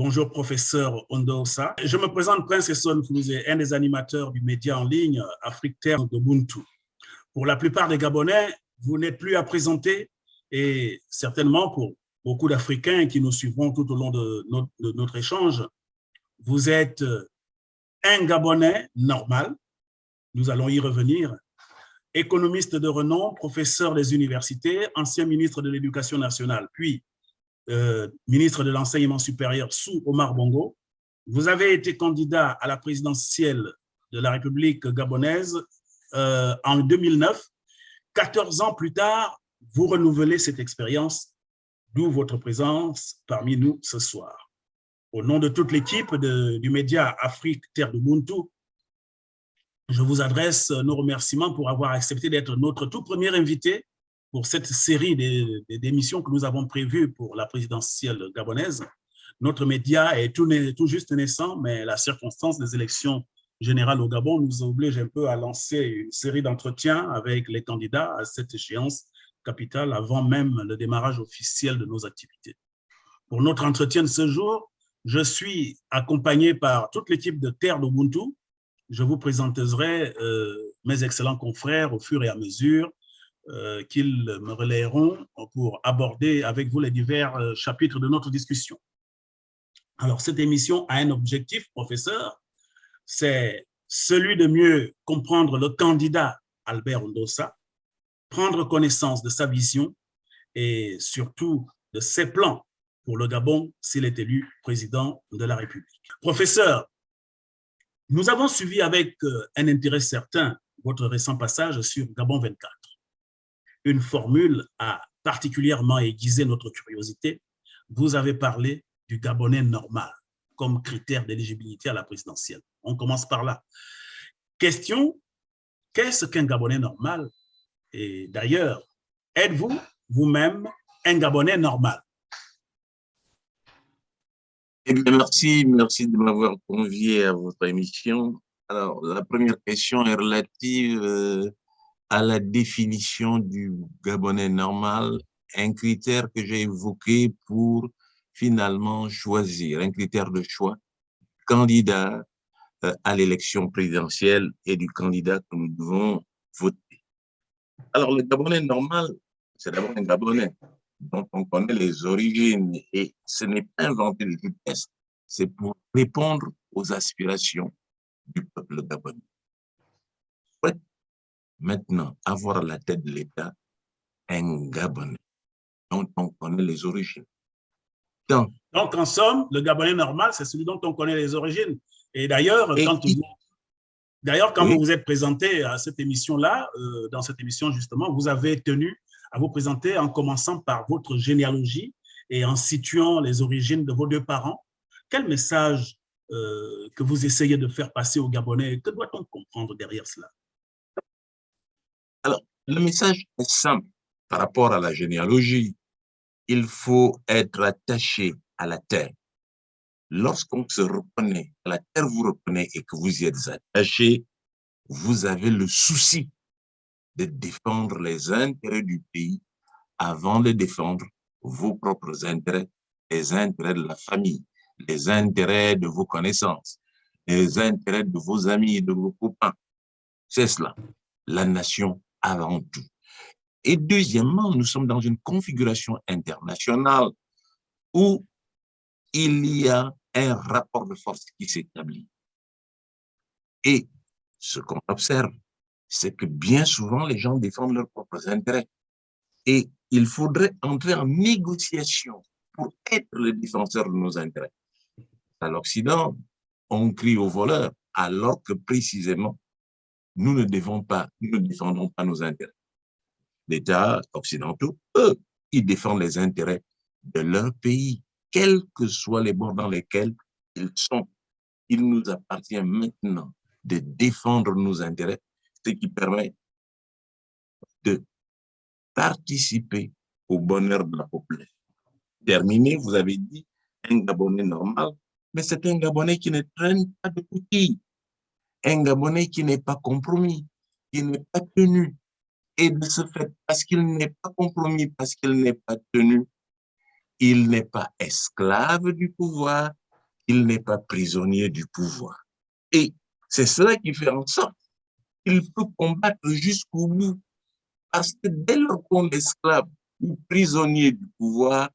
Bonjour, professeur Ondosa. Je me présente, Prince Esson Foulouzé, un des animateurs du média en ligne Afrique Terre de Ubuntu. Pour la plupart des Gabonais, vous n'êtes plus à présenter et certainement pour beaucoup d'Africains qui nous suivront tout au long de notre échange, vous êtes un Gabonais normal, nous allons y revenir, économiste de renom, professeur des universités, ancien ministre de l'Éducation nationale, puis ministre de l'Enseignement supérieur sous Omar Bongo. Vous avez été candidat à la présidentielle de la République gabonaise en 2009. 14 ans plus tard, vous renouvelez cette expérience, d'où votre présence parmi nous ce soir. Au nom de toute l'équipe du média Afrique Terre de Ubuntu, je vous adresse nos remerciements pour avoir accepté d'être notre tout premier invité pour cette série d'émissions que nous avons prévues pour la présidentielle gabonaise. Notre média est tout juste naissant, mais la circonstance des élections générales au Gabon nous oblige un peu à lancer une série d'entretiens avec les candidats à cette échéance capitale avant même le démarrage officiel de nos activités. Pour notre entretien de ce jour, je suis accompagné par toute l'équipe de Terre d'Ubuntu. Je vous présenterai mes excellents confrères au fur et à mesure qu'ils me relayeront pour aborder avec vous les divers chapitres de notre discussion. Alors, cette émission a un objectif, professeur, c'est celui de mieux comprendre le candidat Albert Ondosa, prendre connaissance de sa vision et surtout de ses plans pour le Gabon s'il est élu président de la République. Professeur, nous avons suivi avec un intérêt certain votre récent passage sur Gabon 24. Une formule a particulièrement aiguisé notre curiosité. Vous avez parlé du Gabonais normal comme critère d'éligibilité à la présidentielle. On commence par là. Question, qu'est-ce qu'un Gabonais normal? Et d'ailleurs, êtes-vous vous-même un Gabonais normal? Eh bien, merci de m'avoir convié à votre émission. Alors, la première question est relative à la définition du Gabonais normal, un critère que j'ai évoqué pour finalement choisir, un critère de choix, candidat à l'élection présidentielle et du candidat que nous devons voter. Alors, le Gabonais normal, c'est d'abord un Gabonais dont on connaît les origines et ce n'est pas inventé de toute pièce, c'est pour répondre aux aspirations du peuple gabonais. Ouais. Maintenant, avoir à la tête de l'État un Gabonais dont on connaît les origines. Donc, en somme, le Gabonais normal, c'est celui dont on connaît les origines. Et d'ailleurs, quand vous vous êtes présenté à cette émission-là, dans cette émission justement, vous avez tenu à vous présenter en commençant par votre généalogie et en situant les origines de vos deux parents. Quel message que vous essayez de faire passer aux Gabonais? Que doit-on comprendre derrière cela? Alors, le message est simple par rapport à la généalogie. Il faut être attaché à la terre. Lorsqu'on se reconnaît, la terre vous reconnaît et que vous y êtes attaché, vous avez le souci de défendre les intérêts du pays avant de défendre vos propres intérêts, les intérêts de la famille, les intérêts de vos connaissances, les intérêts de vos amis et de vos copains. C'est cela, la nation avant tout. Et deuxièmement, nous sommes dans une configuration internationale où il y a un rapport de force qui s'établit. Et ce qu'on observe, c'est que bien souvent, les gens défendent leurs propres intérêts. Et il faudrait entrer en négociation pour être le défenseur de nos intérêts. À l'Occident, on crie aux voleurs, alors que précisément, nous ne défendons pas nos intérêts. Les États occidentaux, eux, ils défendent les intérêts de leur pays, quels que soient les bords dans lesquels ils sont. Il nous appartient maintenant de défendre nos intérêts, ce qui permet de participer au bonheur de la population. Terminé, vous avez dit un Gabonais normal, mais c'est un Gabonais qui ne traîne pas de coquilles, un Gabonais qui n'est pas compromis, qui n'est pas tenu. Et de ce fait, parce qu'il n'est pas compromis, parce qu'il n'est pas tenu, il n'est pas esclave du pouvoir, il n'est pas prisonnier du pouvoir. Et c'est cela qui fait en sorte qu'il peut combattre jusqu'au bout. Parce que dès lors qu'on est esclave ou prisonnier du pouvoir,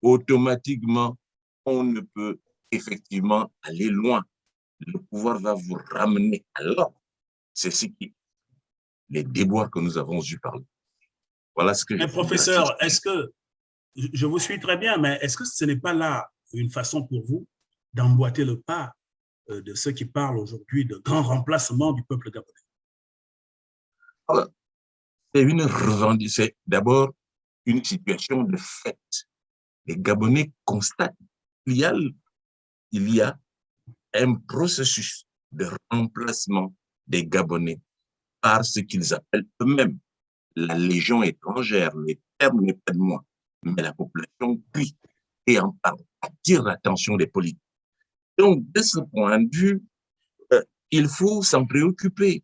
automatiquement, on ne peut effectivement aller loin. Le pouvoir va vous ramener à l'ordre. C'est ce qui, les déboires que nous avons eus par là. Voilà ce que je Mais peux dire à titre. professeur, est-ce que, je vous suis très bien, mais est-ce que ce n'est pas là une façon pour vous d'emboîter le pas de ceux qui parlent aujourd'hui de grand remplacement du peuple gabonais? C'est une revendication, c'est d'abord une situation de fait. Les Gabonais constatent qu'il y a un processus de remplacement des Gabonais par ce qu'ils appellent eux-mêmes la légion étrangère. Le terme n'est pas de moi, mais la population crie et en parle, attire l'attention des politiques. Donc, de ce point de vue, il faut s'en préoccuper.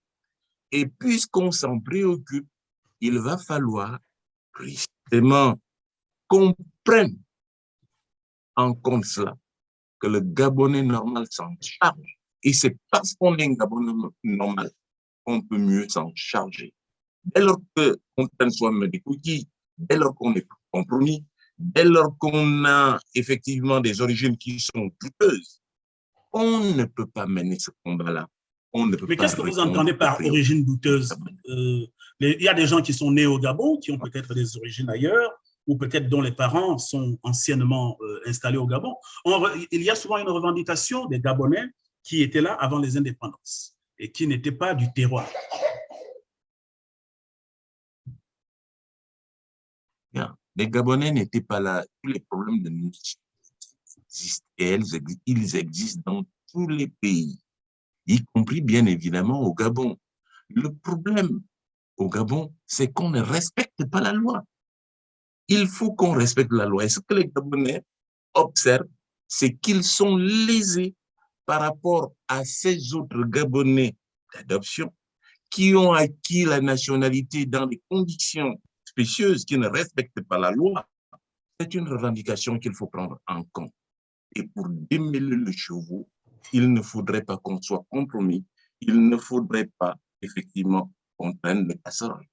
Et puisqu'on s'en préoccupe, il va falloir justement qu'on prenne en compte cela, que le Gabonais normal s'en charge. Et c'est parce qu'on est un Gabonais normal qu'on peut mieux s'en charger. Dès lors qu'on prenne soi-même des cookies, dès lors qu'on est compromis, dès lors qu'on a effectivement des origines qui sont douteuses, on ne peut pas mener ce combat-là. On ne peut Mais pas qu'est-ce que vous répondre entendez aux par priorités. origine douteuse? Il y a des gens qui sont nés au Gabon, qui ont peut-être des origines ailleurs, ou peut-être dont les parents sont anciennement installés au Gabon. Il y a souvent une revendication des Gabonais qui étaient là avant les indépendances et qui n'étaient pas du terroir. Bien. Les Gabonais n'étaient pas là. Tous les problèmes de nation existent et ils existent dans tous les pays, y compris bien évidemment au Gabon. Le problème au Gabon, c'est qu'on ne respecte pas la loi. Il faut qu'on respecte la loi. Et ce que les Gabonais observent, c'est qu'ils sont lésés par rapport à ces autres Gabonais d'adoption qui ont acquis la nationalité dans des conditions spécieuses, qui ne respectent pas la loi. C'est une revendication qu'il faut prendre en compte. Et pour démêler le chevaux, il ne faudrait pas qu'on soit compromis, il ne faudrait pas effectivement qu'on prenne les casseroles.